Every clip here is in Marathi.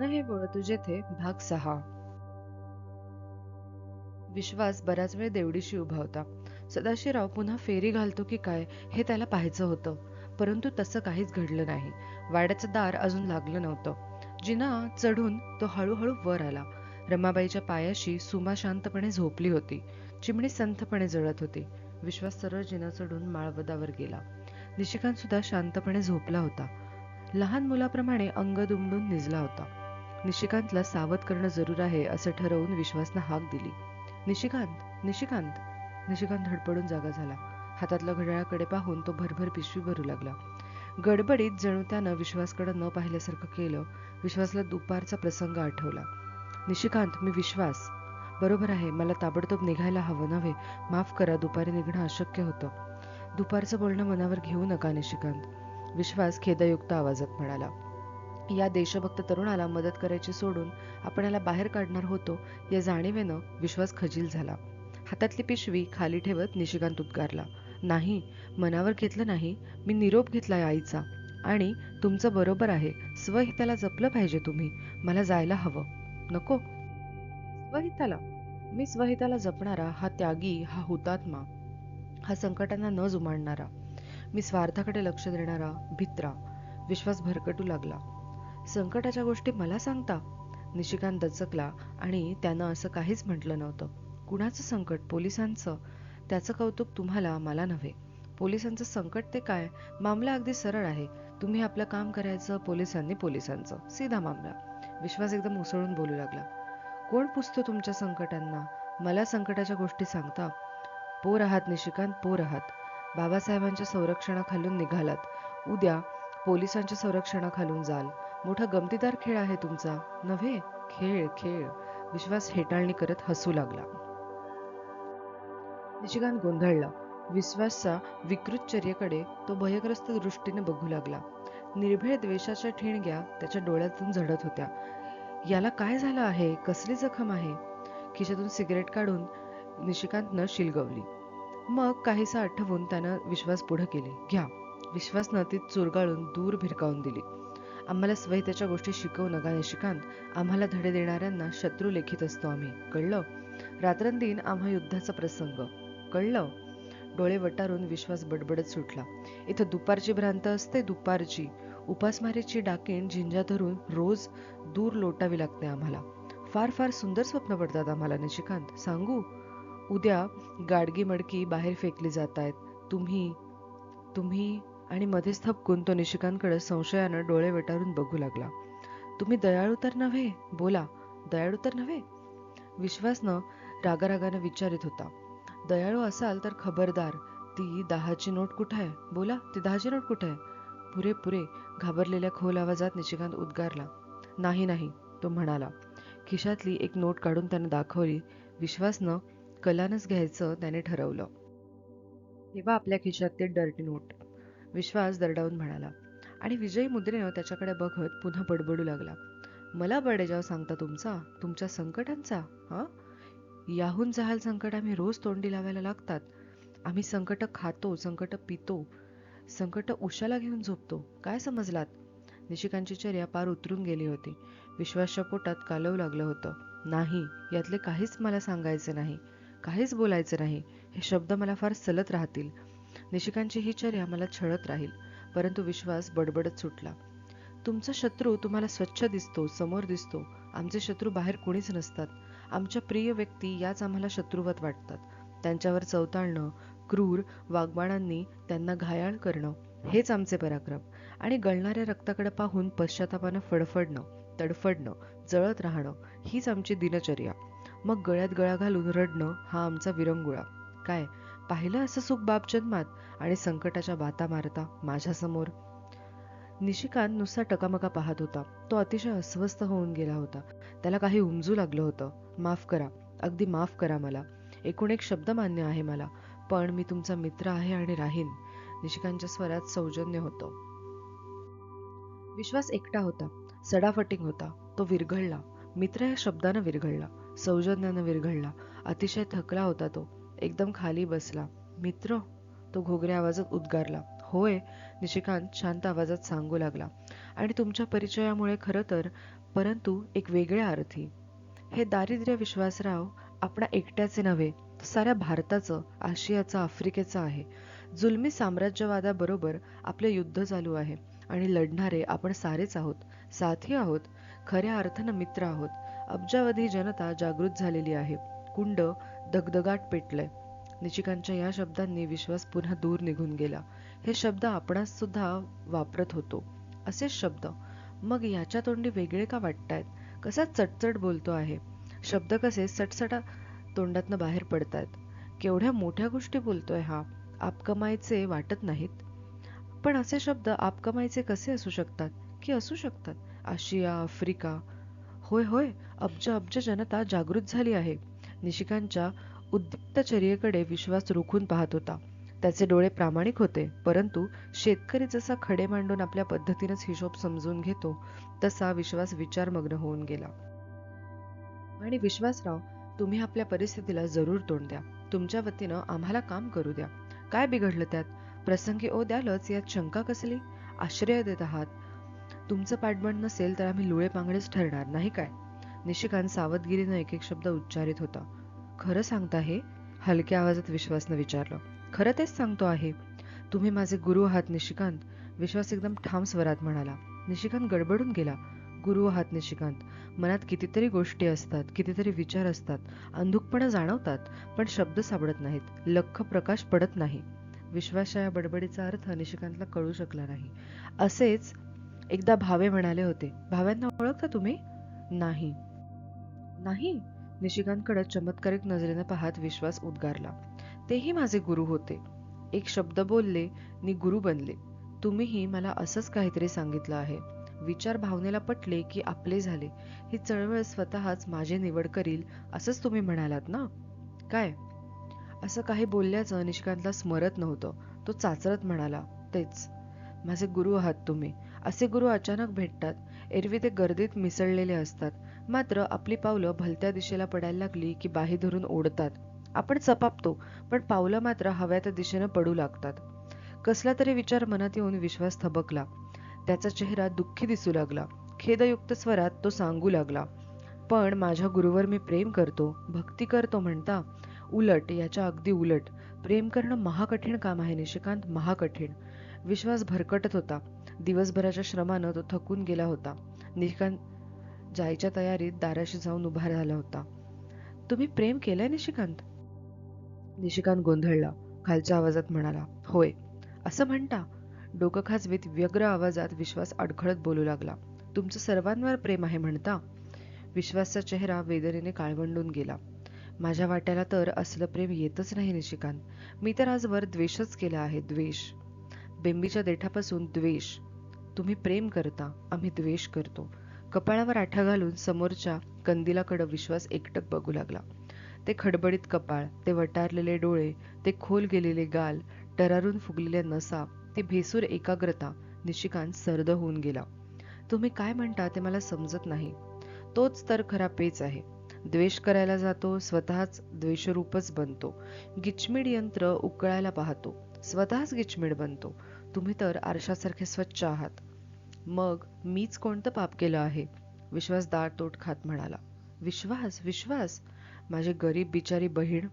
मन हे वळतु जेथे भाग 6. विश्वास बराच वेळ देवडीशी उभा होता. सदाशिवराव पुन्हा फेरी घालतो की काय हे त्याला पाहायचं होतं. परंतु तसं काहीच घडलं नाही. वाड्याचं दार अजून लागलं नव्हतं. जिना चढून तो हळूहळू वर आला. रमाबाईच्या पायाशी सुमा शांतपणे झोपली होती. चिमणी संथपणे जळत होती. विश्वास सरळ जिना चढून माळवदावर गेला. निशिकांत सुद्धा शांतपणे झोपला होता. लहान मुलाप्रमाणे अंग दुमडून निजला होता. निशिकांतला सावध करणं जरूर आहे असं ठरवून विश्वासनं हाक दिली. निशिकांत, निशिकांत. निशिकांत धडपडून जागा झाला. हातातल्या घड्याळाकडे पाहून तो भरभर पिशवी भरू लागला. गडबडीत जणू त्यानं विश्वासकडे न पाहिल्यासारखं केलं. विश्वासला दुपारचा प्रसंग आठवला. निशिकांत, मी विश्वास. बरोबर आहे, मला ताबडतोब निघायला हवं नव्हे. माफ करा, दुपारी निघणं अशक्य होतं. दुपारचं बोलणं मनावर घेऊ नका निशिकांत, विश्वास खेदयुक्त आवाजात म्हणाला. या देशभक्त तरुणाला मदत करायची सोडून आपण याला बाहेर काढणार होतो या जाणीवेनं विश्वास खजील झाला. हातातली पिशवी खाली ठेवत निशिकांत उद्गारला. नाही, मनावर घेतलं नाही. मी निरोप घेतलाय आईचा. आणि तुमचं बरोबर आहे, स्वहिताला जपलं पाहिजे तुम्ही. मला जायला हवं. नको. स्वहिताला? मी स्वहिताला जपणारा, हा त्यागी, हा हुतात्मा, हा संकटांना न जुमानणारा, मी स्वार्थाकडे लक्ष देणारा भित्रा. विश्वास भरकटू लागला. संकटाच्या गोष्टी मला सांगता? निशिकांत दचकला आणि त्यानं असं काहीच म्हटलं नव्हतं. कुणाचं संकट? पोलिसांचं. त्याचं कौतुक तुम्हाला, मला नव्हे. पोलिसांचं संकट ते काय? मामला अगदी सरळ आहे. तुम्ही आपलं काम करायचं, पोलिसांनी पोलिसांचं. सीधा मामला. विश्वास एकदम उसळून बोलू लागला. कोण पुसतो तुमच्या संकटांना? मला संकटाच्या गोष्टी सांगता? पोर आहात निशिकांत, पोर आहात. बाबासाहेबांच्या संरक्षणाखालून निघालात. उद्या पोलिसांच्या संरक्षणाखालून जाल. मोठा गमतीदार खेळ आहे तुमचा. नव्हे, खेळ खेळ. विश्वास हेटाळणी करत हसू लागला. निशिकांत गोंधळला. विश्वासच्या विकृत चर्येकडे तो भयग्रस्त दृष्टीने बघू लागला. निर्भीड द्वेषाच्या ठिणग्या त्याच्या डोळ्यातून झडत होत्या. याला काय झालं आहे? कसली जखम आहे? खिशातून सिगरेट काढून निशिकांतनं शिलगवली. मग काहीसा आठवून त्यानं विश्वास पुढं केली. घ्या. विश्वासनं ती चुरगाळून दूर भिरकावून दिली. आम्हाला स्वहिताच्या गोष्टी शिकवू नका निशिकांत. आम्हाला धडे देणाऱ्यांना शत्रू लेखीत असतो आम्ही. कळलं? रात्रंदिन आम्हा युद्धाचा प्रसंग. कळलं? डोळे वटारून विश्वास बडबडत सुटला. इथं दुपारची भ्रांत असते, दुपारची. उपासमारीची डाकीण झिंजा धरून रोज दूर लोटावी लागते आम्हाला. फार फार सुंदर स्वप्न पडतात आम्हाला निशिकांत. सांगू? उद्या गाडगी मडकी बाहेर फेकली जात आहेत. तुम्ही तुम्ही आणि मध्येच थबकून तो निशिकांतकडे संशयानं डोळे वटारून बघू लागला. तुम्ही दयाळू तर नव्हे? बोला, दयाळू तर नव्हे? विश्वासनं रागारागानं विचारित होता. दयाळू असाल तर खबरदार. ती 10ची नोट कुठं आहे? बोला, ती 10ची नोट कुठं आहे? पुरे पुरे. घाबरलेल्या खोल आवाजात निशिकांत उद्गारला. नाही नाही, तो म्हणाला. खिशातली एक नोट काढून त्यानं दाखवली. विश्वासनं कलानच घ्यायचं त्याने ठरवलं. ठेवा आपल्या खिशात ते डर्टी नोट, विश्वास दरडावून म्हणाला. आणि विजयी मुद्रेनं त्याच्याकडे बघत पुन्हा बडबडू लागला. मला बडेजाव सांगता तुमचा, तुमच्या संकटांचा? हा, याहून जहाल संकट आम्ही रोज तोंडी लावायला लागतात. आम्ही संकट खातो, संकट पितो, संकट उशाला घेऊन झोपतो. काय समजलात? निशिकांची चर्या पार उतरून गेली होती. विश्वासच्या पोटात कालवू लागलं होतं. नाही, यातले काहीच मला सांगायचं नाही. काहीच बोलायचं नाही. हे शब्द मला फार सलत राहतील. निशिकांची ही चर्या मला छळत राहील. परंतु विश्वास बडबडत सुटला. तुमचा शत्रू तुम्हाला स्वच्छ दिसतो, समोर दिसतो. आमचे शत्रू बाहेर कुणीच नसतात. आमच्या प्रिय व्यक्ती याच आम्हाला शत्रुवत वाटतात. त्यांच्यावर चवताळणं, क्रूर वाग्बाणांनी त्यांना घायाळ करणं, हेच आमचे पराक्रम. आणि गळणाऱ्या रक्ताकडे पाहून पश्चातापानं फडफडणं, तडफडणं, जळत राहणं, हीच आमची दिनचर्या. मग गळ्यात गळा घालून रडणं हा आमचा विरंगुळा. काय पाहिलं असं सुख बाप जन्मात? आणि संकटाच्या बाता मारता माझ्यासमोर? निशिकांत नुसता टकामका पाहत होता. तो अतिशय अस्वस्थ होऊन गेला होता. त्याला काही उमजू लागलं होतं. माफ करा, अगदी माफ करा मला. एकूण एक शब्द मान्य आहे मला, पण मी तुमचा मित्र आहे आणि राहीन. निशिकांतच्या स्वरात सौजन्य होतं. विश्वास एकटा होता. सडाफटिंग होता. तो विरघळला. मित्र या शब्दानं विरघळला. सौजन्यानं विरघळला. अतिशय थकला होता तो. एकदम खाली बसला. मित्र? तो घोगऱ्या आवाजात उद्गारला. होय, निशिकांत शांत आवाजात सांगू लागला. आणि तुमच्या परिचयामुळे खरं तर, परंतु एक वेगळ्या अर्थी. हे दारिद्र्य विश्वासराव आपणा एकट्याचे नव्हे, तर साऱ्या भारताचं, आशियाचं, आफ्रिकेचं आहे. जुलमी साम्राज्यवादाबरोबर आपले युद्ध चालू आहे आणि लढणारे आपण सारेच आहोत, साथी आहोत, खऱ्या अर्थानं मित्र आहोत. अब्जावधी जनता जागृत झालेली आहे. कुंड दगदगाट पेटलंय. निशिकांच्या या शब्दांनी विश्वास पुन्हा दूर निघून गेला. हे शब्द आपणास सुद्धा वापरत होतो. असेच शब्द. मग याच्या तोंडी वेगळे का वाटतायत? कसा चटचट बोलतो आहे. शब्द कसे सटसटा तोंडातनं बाहेर पडतायत. केवढ्या मोठ्या गोष्टी बोलतोय हा. आपकमायचे वाटत नाहीत. पण असे शब्द आपकमायचे कसे असू शकतात? की असू शकतात. आशिया, आफ्रिका. होय होय, अब्ज अब्ज जनता जागृत झाली आहे. निशिकांच्या उद्दीप्त चर्येकडे विश्वास रोखून पाहत होता. त्याचे डोळे प्रामाणिक होते, परंतु शेतकरी जसा खडे मांडून आपल्या पद्धतीनेच हिशोब समजून घेतो, तसा विश्वास विचारमग्न होऊन गेला. आणि विश्वासराव, तुम्ही आपल्या परिस्थितीला जरूर तोंड द्या. तुमच्या वतीनं आम्हाला काम करू द्या. काय बिघडलं त्यात? प्रसंगी ओ द्यालच, यात शंका कसली? आश्रय देत आहात. तुमचं पाठबळ नसेल तर आम्ही लुळे पांगडेच ठरणार, नाही काय? निशिकांत सावधगिरीनं एक एक शब्द उच्चारित होता. खरं सांगता हे? हलक्या आवाजात विश्वासनं विचारलं. खरं तेच सांगतो आहे. तुम्ही माझे गुरु आहात निशिकांत, विश्वास एकदम ठाम स्वरात म्हणाला. निशिकांत गडबडून गेला. गुरु आहात निशिकांत. मनात कितीतरी गोष्टी असतात, कितीतरी विचार असतात, अंधुकपणा जाणवतात, पण शब्द सापडत नाहीत, लख्ख प्रकाश पडत नाही. विश्वासच्या या बडबडीचा अर्थ निशिकांतला कळू शकला नाही. असेच एकदा भावे म्हणाले होते. भाव्यांना ओळखता तुम्ही? नाही. नाही? निशिकांतकडे चमत्कारिक नजरेनं पाहत विश्वास उद्गारला. तेही माझे गुरु होते. एक शब्द बोलले नि गुरु बनले. तुम्हीही मला असंच काहीतरी सांगितलं आहे. विचार भावनेला पटले की आपले झाले. ही चळवळ स्वतःच माझी निवड करील असंच तुम्ही म्हणालात ना? काय? असं काही बोलल्याचं निशिकांतला स्मरत नव्हतं. तो चाचरत म्हणाला, तेच. माझे गुरु आहात तुम्ही. असे गुरु अचानक भेटतात. एरवी ते गर्दीत मिसळलेले असतात. मात्र आपली पावलं भलत्या दिशेला पडायला लागली की बाही धरून ओढतात. आपण चपापतो, पण पावलं मात्र हव्या त्या दिशेनं पडू लागतात. कसला तरी विचार मनात येऊन विश्वास थबकला. त्याचा चेहरा दुःखी दिसू लागला. खेदयुक्त स्वरात तो सांगू लागला, पण माझ्या गुरुवर मी प्रेम करतो, भक्ती करतो म्हणता. उलट, याच्या अगदी उलट. प्रेम करणं महाकठीण काम आहे निशिकांत, महाकठीण. विश्वास भरकटत होता. दिवसभराच्या श्रमानं तो थकून गेला होता. निशिकांत जायच्या तयारीत दाराशी जाऊन उभा झाला होता. तुम्ही प्रेम केलंय निशिकांत? निशिकांत गोंधळला. खालच्या आवाजात म्हणाला, होय. असं म्हणता? डोकं खाजवीत व्यग्र आवाजात विश्वास अडखळत बोलू लागला. तुमचं सर्वांवर प्रेम आहे म्हणता? विश्वासचा चेहरा वेदनेने काळवंडून गेला. माझ्या वाट्याला तर असलं प्रेम येतच नाही निशिकांत. मी तर आजवर द्वेषच केला आहे, द्वेष. बेंबीच्या देठापासून द्वेष. तुम्ही प्रेम करता, आम्ही द्वेष करतो. कपाळावर आठा घालून समोरच्या कंदिलाकडं विश्वास एकटक बघू लागला. ते खडबडीत कपाळ, ते वटारलेले डोळे, ते खोल गेलेले गाल, टरारून फुगलेल्या नसा, ती भेसूर एकाग्रता. निशिकांत सरद होऊन गेला. तुम्ही काय म्हणता ते मला समजत नाही. तोच तर खरा पेच आहे. द्वेष करायला जातो, स्वतःच द्वेषरूपच बनतो. गिचमीड यंत्र उकळायला पाहतो, स्वतःच गिचमीड बनतो. तुम्ही तर आरशासारखे स्वच्छ आहात. मग मीच कोणतं पाप केलं आहे? विश्वास दाळतोट खात म्हणाला. विश्वास, विश्वास? माझी गरीब बिचारी बहीण.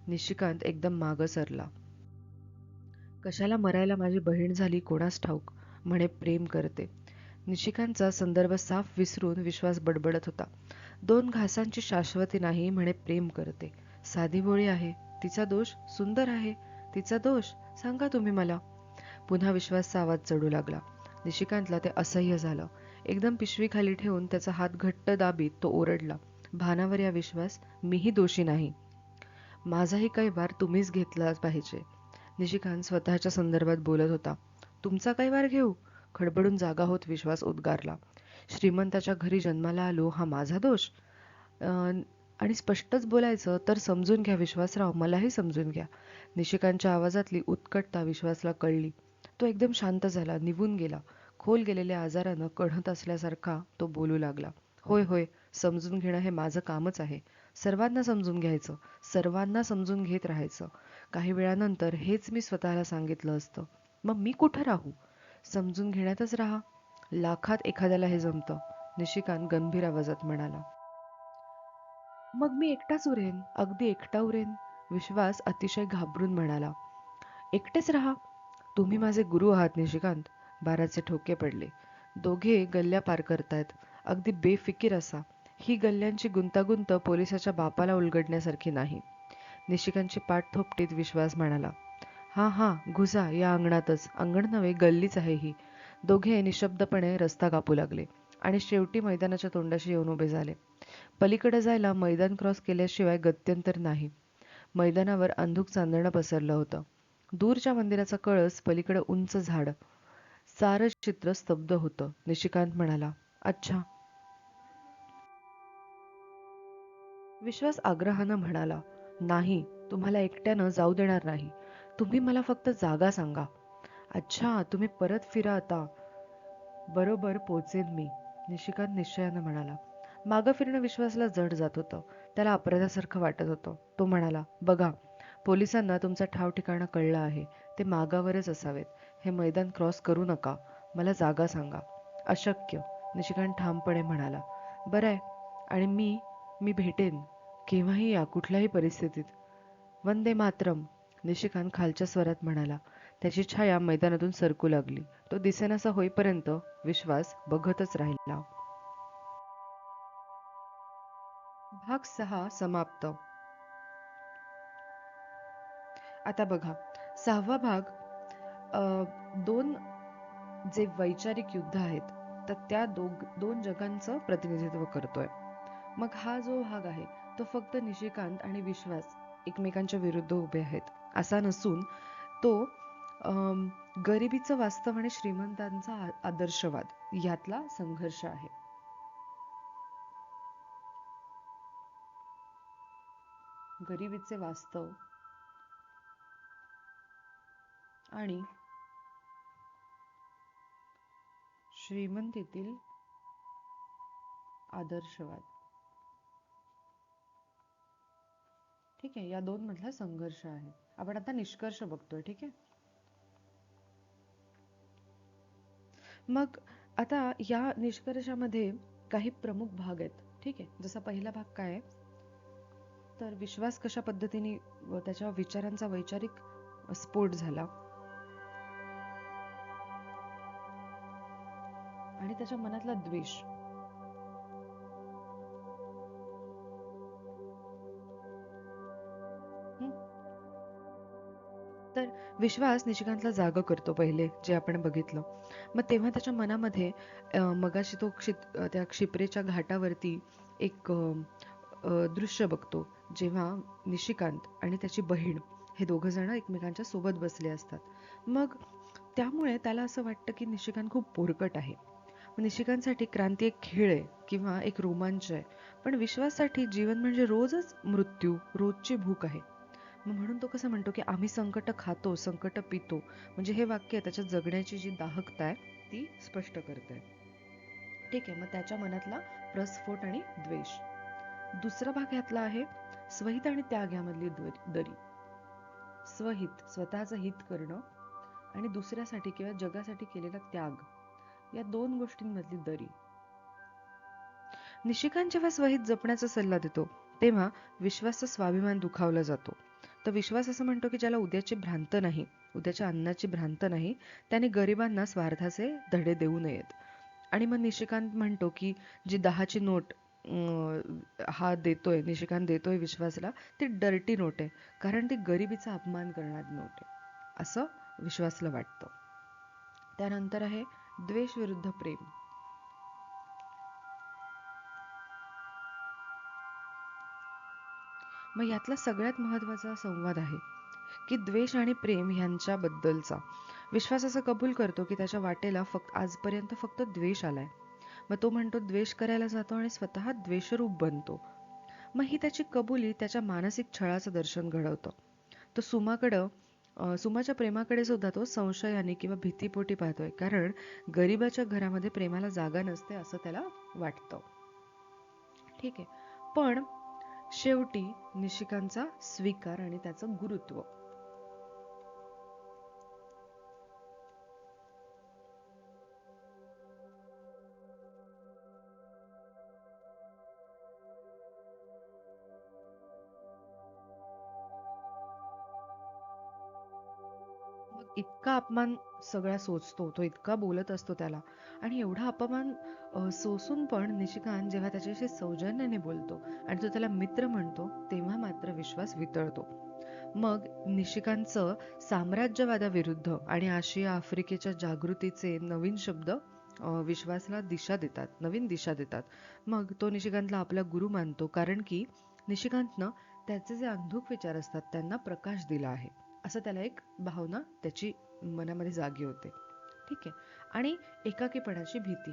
निशिकांत एकदम मागं सरला. कशाला मरायला माझी बहीण झाली कोणास ठाऊक. म्हणे प्रेम करते. निशिकांतचा संदर्भ साफ विसरून विश्वास बडबडत होता. 2 घासांची शाश्वती नाही म्हणे प्रेम करते. साधी भोळी आहे. तिचा दोष? सुंदर आहे. तिचा दोष? सांगा तुम्ही मला. पुन्हा विश्वासचा आवाज चढू लागला. निशिकांतला ते असह्य झालं. एकदम पिशवी खाली ठेवून त्याचा हात घट्ट दाबीत तो ओरडला. भानावर या विश्वास, मीही दोषी नाही. माझाही काही वार तुम्हीच घेतला पाहिजे. निशिकांत स्वतःच्या संदर्भात बोलत होता. तुमचा काही वार घेऊ? खडबडून जागा होत विश्वास उद्गारला. श्रीमंताच्या घरी जन्माला आलो हा माझा दोष? आणि स्पष्टच बोलायचं तर समजून घ्या विश्वासराव, मलाही समजून घ्या. निशिकांतच्या आवाजातली उत्कटता विश्वासला कळली. तो एकदम शांत झाला, निवून गेला. खोल गेलेल्या आजारानं कढत असल्यासारखा तो बोलू लागला. होय होय, समजून घेणं हे माझं कामच आहे. सर्वांना समजून घ्यायचं, सर्वांना समजून घेत राहायचं. काही वेळानंतर हेच मी स्वतःला सांगितलं असतं. मग मी कुठं राहू? समजून घेण्यातच राहा. लाखात एखाद्याला हे जमतं, निशिकांत गंभीर आवाजात म्हणाला. मग मी एकटाच उरेन, अगदी एकटा उरेन, विश्वास अतिशय घाबरून म्हणाला. एकटेच राहा. तुम्ही माझे गुरु आहात निशिकांत. बाराचे ठोके पडले. दोघे गल्ल्या पार करतायत. अगदी बेफिकीर असा. ही गल्ल्यांची गुंतागुंत पोलिसाच्या बापाला उलगडण्यासारखी नाही. निशिकांतची पाठ थोपटीत विश्वास म्हणाला. हा हा, घुसा या अंगणातच. अंगण नव्हे, गल्लीच आहे ही. दोघे निशब्दपणे रस्ता कापू लागले आणि शेवटी मैदानाच्या तोंडाशी येऊन उभे झाले. पलीकडे जायला मैदान क्रॉस केल्याशिवाय गत्यंतर नाही. मैदानावर अंधुक चांदणं पसरलं होतं. दूरच्या मंदिराचा कळस, पलीकडे उंच झाड. सारं चित्र स्तब्ध होतं. निशिकांत म्हणाला, अच्छा. विश्वास आग्रहानं म्हणाला, नाही, तुम्हाला एकट्यानं जाऊ देणार नाही. तुम्ही मला फक्त जागा सांगा. अच्छा, तुम्ही परत फिरा आता. बरोबर पोचेन मी, निशिकांत निश्चयानं म्हणाला. मागं फिरणं विश्वासला जड जात होतं. त्याला अपराधासारखं वाटत होतं. तो म्हणाला, बघा, पोलिसांना तुमचा ठाव ठिकाणा कळलं आहे. ते मागावरच असावेत. हे मैदान क्रॉस करू नका. मला जागा सांगा. अशक्य, निशिकांत ठामपणे म्हणाला. बरं आहे. आणि मी भेटेन. केव्हाही या, कुठल्याही परिस्थितीत. वंदे मातरम, निशिकांत खालच्या स्वरात म्हणाला. त्याची छाया मैदानातून सरकू लागली. तो दिसेनासा होईपर्यंत विश्वास बघतच राहिला. भाग 6 समाप्त. आता बघा, 6वा भाग दोन जे वैचारिक युद्ध आहेत, तर त्या दोन जगांचं प्रतिनिधित्व करतोय. मग हा जो भाग आहे, तो फक्त निशिकांत आणि विश्वास एकमेकांच्या विरुद्ध उभे आहेत असा नसून, तो गरिबीचं वास्तव आणि श्रीमंतांचा आदर्शवाद यातला संघर्ष आहे. गरिबीचे वास्तव आणि श्रीमंतीतील आदर्शवाद. ठीक आहे, या दोन मधला संघर्ष आहे. आपण आता निष्कर्ष बघतोय. ठीक आहे. मग आता या निष्कर्षामध्ये काही प्रमुख भाग आहेत. ठीक आहे. जसा पहिला भाग काय आहे, तर विश्वास कशा पद्धतीने त्याच्या विचारांचा वैचारिक स्फोट झाला आणि त्याच्या मनातला द्वेष. तर विश्वास निशिकांतला जागा करतो पहिले, जे आपण बघितलं. मग तेव्हा त्याच्या मनामध्ये मगाशी तो त्या क्षिप्रेच्या घाटावरती एक दृश्य बघतो, जेव्हा निशिकांत आणि त्याची बहीण हे दोघं जण एकमेकांच्या सोबत बसले असतात. मग त्यामुळे त्याला असं वाटतं की निशिकांत खूप पोरकट आहे. निशिकांतसाठी क्रांती एक खेळ आहे किंवा एक रोमांच आहे. पण विश्वाससाठी जीवन म्हणजे रोजच मृत्यू, रोजची भूक आहे. मग म्हणून तो कसं म्हणतो की आम्ही संकट खातो, संकट पितो. म्हणजे हे वाक्य त्याच्या जगण्याची जी दाहकता आहे ती स्पष्ट करते. ठीक आहे. मग त्याच्या मनातला प्रस्फोट आणि द्वेष. दुसरा भाग यातला आहे स्वहित आणि त्याग यामधली दरी. स्वहित, स्वतःचं हित करणं, आणि दुसऱ्यासाठी किंवा जगासाठी केलेला त्याग, या दोन गोष्टींमधली दरी. निशिकांत जेव्हा स्वहित जपण्याचा सल्ला देतो, तेव्हा विश्वासचा स्वाभिमान दुखावला जातो. तर विश्वास असं म्हणतो की ज्याला उद्याची भ्रांत नाही, उद्याच्या अन्नाची भ्रांत नाही, त्याने गरिबांना स्वार्थाचे धडे देऊ नयेत. आणि मग निशिकांत म्हणतो की जी 10ची नोट हा देतोय, निशिकांत देतोय विश्वासला, ती डर्टी नोट आहे, कारण ती गरिबीचा अपमान करणारी नोट आहे, असं विश्वासला वाटतं. त्यानंतर आहे द्वेष विरुद्ध प्रेम. मग यातला सगळ्यात महत्त्वाचा संवाद आहे की द्वेष आणि प्रेम ह्यांच्याबद्दलचा. विश्वास असं कबूल करतो की त्याच्या वाटेला आजपर्यंत फक्त द्वेष आलाय. मग तो म्हणतो द्वेष करायला जातो आणि स्वतः द्वेषरूप बनतो. मग ही त्याची कबुली त्याच्या मानसिक छळाचं दर्शन घडवतं. तो सुमाच्या प्रेमाकडे सुद्धा तो संशयाने किंवा भीतीपोटी पाहतोय, कारण गरिबाच्या घरामध्ये प्रेमाला जागा नसते असं त्याला वाटतं. ठीक आहे. पण शेवटी निशिकांचा स्वीकार आणि त्याचं गुरुत्व. इतका अपमान सगळा सोचतो, तो इतका बोलत असतो त्याला आणि एवढा अपमान सोसून पण निशिकांत जेव्हा त्याच्याशी सौजन्याने बोलतो आणि तो त्याला मित्र म्हणतो, तेव्हा मात्र विश्वास वितळतो. मग निशिकांतचं साम्राज्यवादाविरुद्ध आणि आशिया आफ्रिकेच्या जागृतीचे नवीन शब्द विश्वासला दिशा देतात, नवीन दिशा देतात. मग तो निशिकांतला आपला गुरु मानतो, कारण की निशिकांतनं त्याचे जे अंधुक विचार असतात त्यांना प्रकाश दिला आहे, असं त्याला एक भावना त्याची मनामध्ये जागी होते. ठीक आहे. आणि एकाकीपणाची भीती.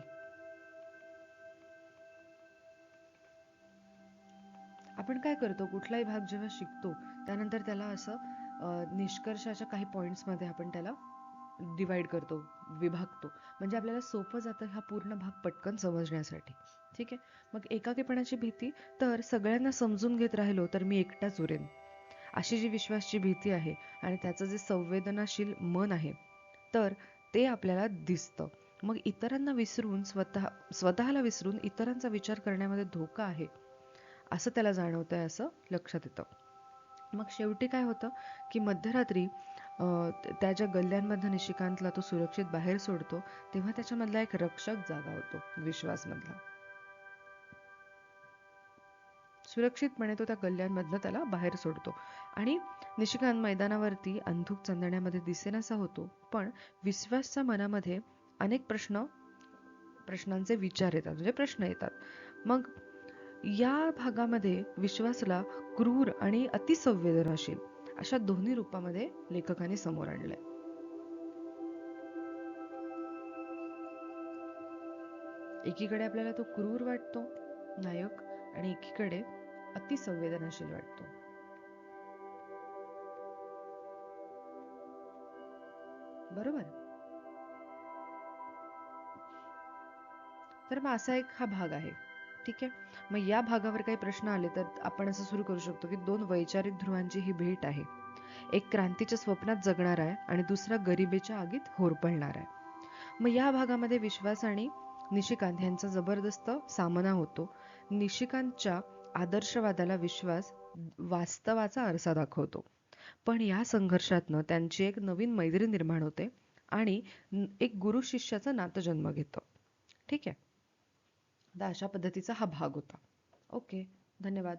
आपण काय करतो, कुठलाही भाग जेव्हा शिकतो त्यानंतर त्याला असं निष्कर्षाच्या काही पॉइंट्समध्ये आपण त्याला डिवाइड करतो, विभागतो. म्हणजे आपल्याला सोपं जातं हा पूर्ण भाग पटकन समजण्यासाठी. ठीक आहे. मग एकाकीपणाची भीती, तर सगळ्यांना समजून घेत राहिलो तर मी एकटाच उरेन, अशी जी विश्वासची भीती आहे आणि त्याचं जे संवेदनाशील मन आहे, तर ते आपल्याला दिसतं. मग इतरांना विसरून स्वतःला विसरून इतरांचा विचार करण्यामध्ये धोका आहे, असं त्याला जाणवतंय, असं लक्षात येतं. मग शेवटी काय होतं, की मध्यरात्री त्या ज्या गल्ल्यांमधनं निशिकांतला तो सुरक्षित बाहेर सोडतो, तेव्हा त्याच्यामधला एक रक्षक जागा होतो, विश्वासमधला. सुरक्षितपणे तो त्या गल्ल्यांमधनं त्याला बाहेर सोडतो आणि निशिकांत मैदानावरती अंधुक चंदण्यामध्ये दिसेनासा होतो. पण विश्वासच्या मनामध्ये अनेक प्रश्नांचे विचार येतात, म्हणजे प्रश्न येतात. मग या भागामध्ये विश्वासला क्रूर आणि अतिसंवेदनशील अशा दोन्ही रूपामध्ये लेखकाने समोर आणलंय. एकीकडे आपल्याला तो क्रूर वाटतो नायक आणि एकीकडे अतिसंवेदनशील वाटतो. बरोबर. तर मग असा एक हा भाग आहे. ठीक आहे. मग या भागावर काही प्रश्न आले तर आपण असं सुरू करू शकतो की दोन वैचारिक ध्रुवांची ही भेट आहे. एक क्रांतीच्या स्वप्नात जगणार आहे आणि दुसरा गरिबीच्या आगीत होरपळणार आहे. मग या भागामध्ये विश्वास आणि निशिकांत यांचा जबरदस्त सामना होतो. निशिकांतच्या आदर्शवादाला विश्वास वास्तवाचा आरसा दाखवतो. पण या संघर्षातनं त्यांची एक नवीन मैत्री निर्माण होते आणि एक गुरु शिष्याचं नातं जन्म घेतं. ठीक आहे. तर अशा पद्धतीचा हा भाग होता. ओके. धन्यवाद.